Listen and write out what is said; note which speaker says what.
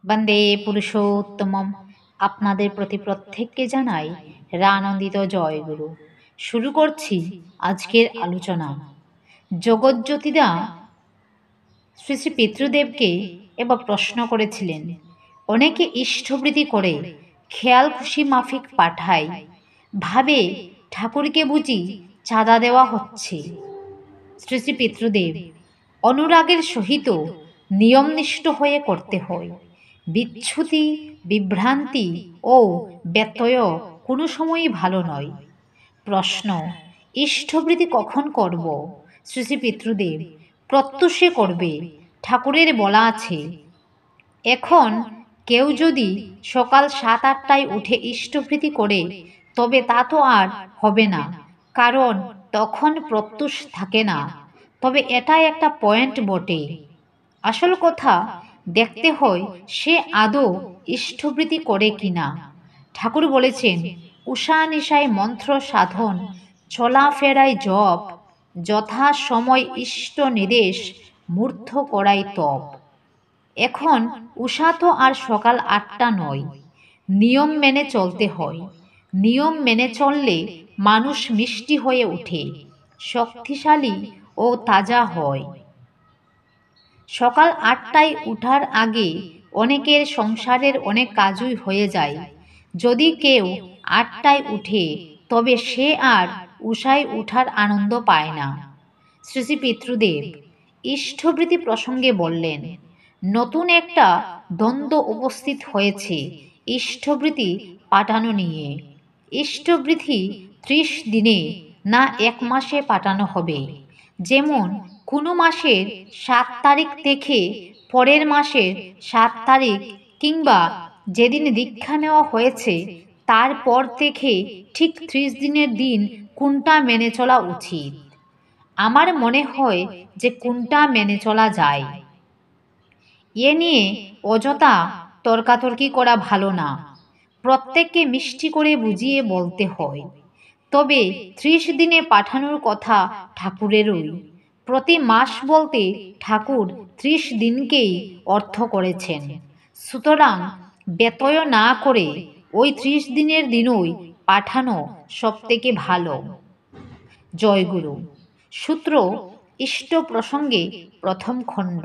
Speaker 1: বন্দে পুরুষোত্তমম। আপনাদের প্রতি প্রত্যেককে জানাই রানন্দিত জয়গুরু। শুরু করছি আজকের আলোচনা। জগজ্যোতিদা শ্রী শ্রী পিতৃদেবকে এবার প্রশ্ন করেছিলেন, অনেকে ইষ্টবৃত্তি করে খেয়াল খুশি মাফিক পাঠায়, ভাবে ঠাকুরকে বুঝি চাঁদা দেওয়া হচ্ছে। শ্রী শ্রী পিতৃদেব, অনুরাগের সহিত নিয়মনিষ্ঠ হয়ে করতে হয়। বিচ্যুতি, বিভ্রান্তি ও ব্যত্যয় কোনো সময়ই ভালো নয়। প্রশ্ন, ইষ্টবৃত্তি কখন করব? শ্রী শ্রী পিতৃদেব, প্রত্যুষে করবে। ঠাকুরের বলা আছে, এখন কেউ যদি সকাল 7-8টায় উঠে ইষ্টবৃত্তি করে তবে তা তো আর হবে না, কারণ তখন প্রত্যুষ থাকে না। তবে এটা একটা পয়েন্ট বটে। আসল কথা দেখতে হয় সে আদৌ ইষ্টবৃত্তি করে কিনা। ঠাকুর বলেছেন, উষা নিশায় মন্ত্র সাধন, চলাফেরায় জপ, যথা সময় ইষ্ট নির্দেশ, মূর্ধ করাই তপ। এখন উষা তো আর সকাল 8টা নয়, নিয়ম মেনে চলতে হয়। নিয়ম মেনে চললে মানুষ মিষ্টি হয়ে ওঠে, শক্তিশালী ও তাজা হয়। সকাল 8টায় উঠার আগে অনেকের সংসারের অনেক কাজই হয়ে যায়। যদি কেউ 8টায় উঠে তবে সে আর উষায় উঠার আনন্দ পায় না। শ্রী শ্রী পিতৃদেব ইষ্টবৃত্তি প্রসঙ্গে বললেন, নতুন একটা দ্বন্দ্ব উপস্থিত হয়েছে ইষ্টবৃত্তি পাঠানো নিয়ে। ইষ্টবৃত্তি 30 দিনে না 1 মাসে পাঠানো হবে। যেমন কোনো মাসের 7 তারিখ থেকে পরের মাসের 7 তারিখ, কিংবা যেদিন দীক্ষা নেওয়া হয়েছে তারপর থেকে ঠিক 30 দিনের দিন কোনটা মেনে চলা উচিত? আমার মনে হয় যে কোনটা মেনে চলা যায়। এ নিয়ে অযথা তর্কাতর্কি করা ভালো না। প্রত্যেককে মিষ্টি করে বুঝিয়ে বলতে হয়। তবে 30 দিনে পাঠানোর কথা ঠাকুরেরই। প্রতি মাস বলতে ঠাকুর 30 দিনকেই অর্থ করেছেন। সুতরাং ব্যত্যয় না করে ওই 30 দিনের দিনই পাঠানো সবথেকে ভালো। জয়গুরু। সূত্র ইষ্ট প্রসঙ্গে প্রথম খণ্ড।